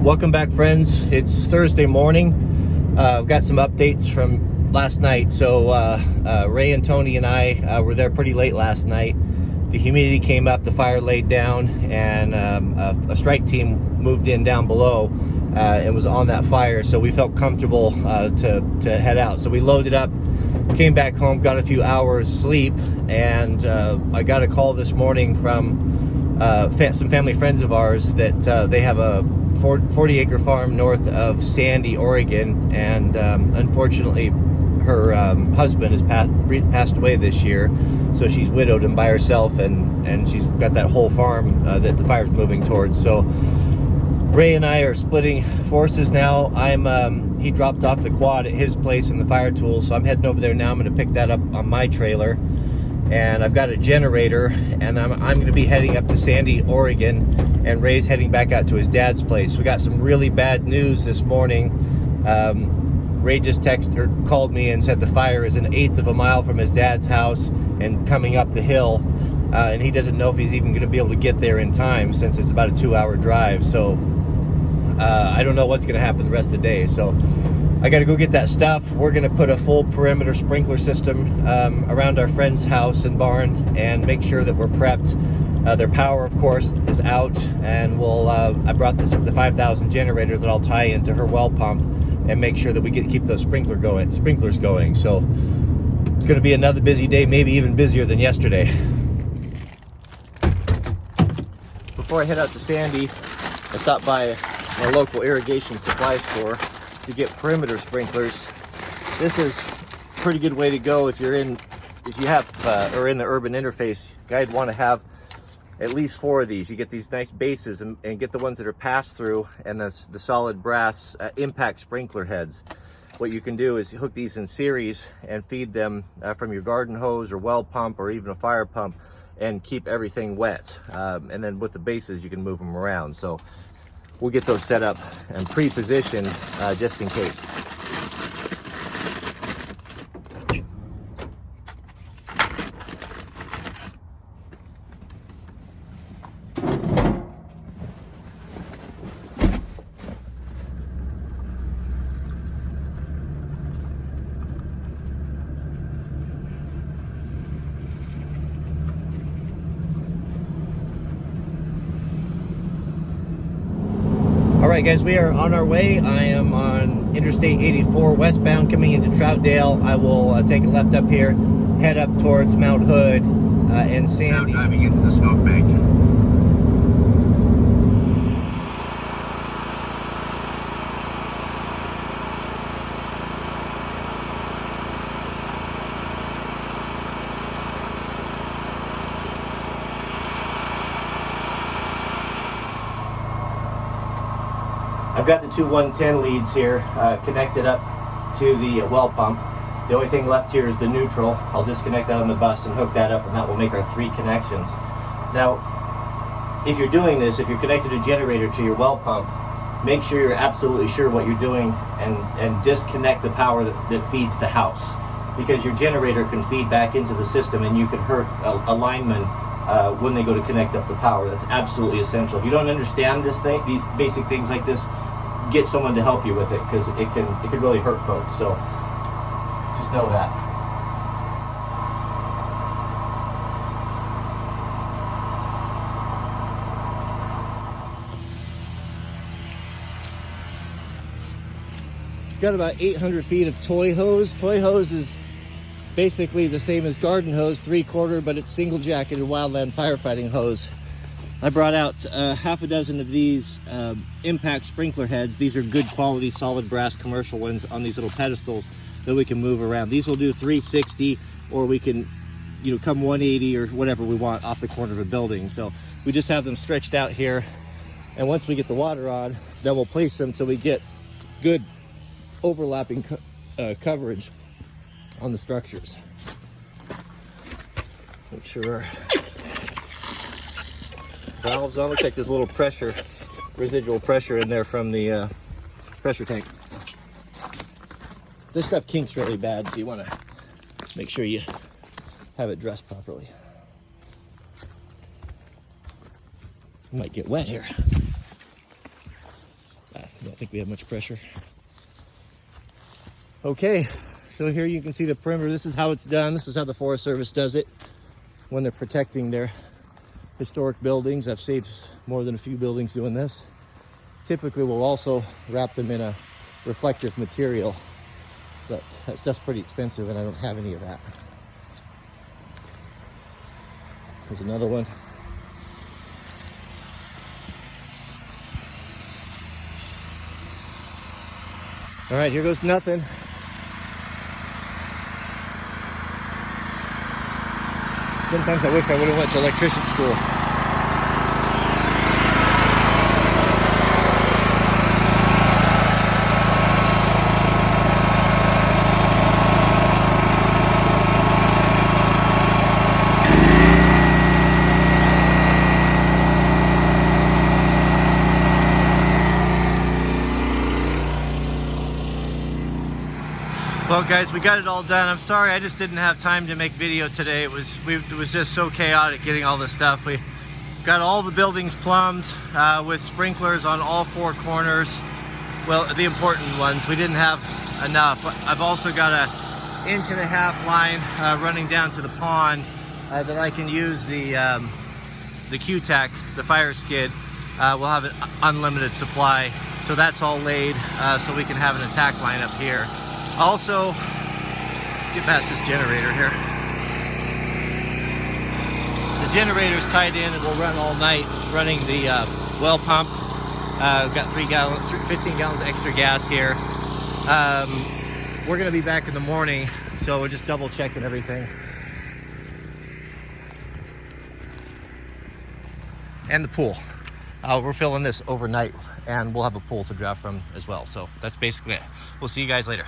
Welcome back, friends. It's Thursday morning. I've got some updates from last night. So Ray and Tony and I were there pretty late last night. The humidity came up, the fire laid down, and a strike team moved in down below and was on that fire. So we felt comfortable to head out. So we loaded up, came back home, got a few hours sleep, and I got a call this morning from some family friends of ours that they have a 40-acre farm north of Sandy, Oregon, and unfortunately her husband has passed away this year, so she's widowed and by herself, and she's got that whole farm that the fire's moving towards. So Ray and I are splitting forces now. He dropped off the quad at his place and the fire tools, so I'm heading over there now. I'm going to pick that up on my trailer, and I've got a generator, and I'm going to be heading up to Sandy, Oregon, and Ray's heading back out to his dad's place. We got some really bad news this morning. Ray just called me and said the fire is 1/8 of a mile from his dad's house and coming up the hill, and he doesn't know if he's even going to be able to get there in time since it's about a 2-hour drive. So I don't know what's going to happen the rest of the day. So I got to go get that stuff. We're going to put a full perimeter sprinkler system around our friend's house and barn and make sure that we're prepped. Their power, of course, is out, and I brought the 5,000 generator that I'll tie into her well pump and make sure that we keep those sprinklers going. So it's going to be another busy day, maybe even busier than yesterday. Before I head out to Sandy, I stopped by my local irrigation supply store to get perimeter sprinklers. This is a pretty good way to go if you have or in the urban interface. I'd want to have at least 4 of these. You get these nice bases and get the ones that are pass-through and the solid brass impact sprinkler heads. What you can do is hook these in series and feed them from your garden hose or well pump or even a fire pump and keep everything wet. And then with the bases, you can move them around. So we'll get those set up and pre-positioned just in case. All right, guys, we are on our way. I am on Interstate 84 westbound coming into Troutdale. I will take a left up here, head up towards Mount Hood and Sandy. Now driving into the smoke bank. I've got the two 110 leads here connected up to the well pump. The only thing left here is the neutral. I'll disconnect that on the bus and hook that up, and that will make our 3 connections. Now, if you're doing this, if you're connected a generator to your well pump, make sure you're absolutely sure what you're doing and disconnect the power that feeds the house, because your generator can feed back into the system and you can hurt a lineman when they go to connect up the power. That's absolutely essential. If you don't understand these basic things like this, get someone to help you with it, because it can really hurt folks. So just know that. Got about 800 feet of toy hose. Toy hose is basically the same as garden hose, 3/4, but it's single jacketed wildland firefighting hose. I brought out half a dozen of these impact sprinkler heads. These are good quality solid brass commercial ones on these little pedestals that we can move around. These will do 360, or we can come 180 or whatever we want off the corner of a building. So we just have them stretched out here, and once we get the water on, then we'll place them so we get good overlapping coverage on the structures. Make sure our valves on. Looks like there's a little residual pressure in there from the pressure tank. This stuff kinks really bad, so you want to make sure you have it dressed properly. It might get wet here. don't think we have much pressure. Okay, so here you can see the perimeter. This is how it's done. This is how the Forest Service does it when they're protecting their historic buildings. I've saved more than a few buildings doing this. Typically, we'll also wrap them in a reflective material, but that stuff's pretty expensive and I don't have any of that. There's another one. All right, here goes nothing. Sometimes I wish I would have went to electrician school. Well guys, we got it all done. I'm sorry I just didn't have time to make video today. It was just so chaotic getting all this stuff. We got all the buildings plumbed with sprinklers on all 4 corners. Well, the important ones. We didn't have enough. I've also got a 1.5-inch line running down to the pond that I can use the Q-Tac, the fire skid. We'll have an unlimited supply. So that's all laid so we can have an attack line up here. Also, let's get past this generator here. The generator's tied in. It will run all night, running the well pump. We've got 15 gallons of extra gas here. We're going to be back in the morning, so we're just double checking everything. And the pool. We're filling this overnight, and we'll have a pool to draw from as well. So that's basically it. We'll see you guys later.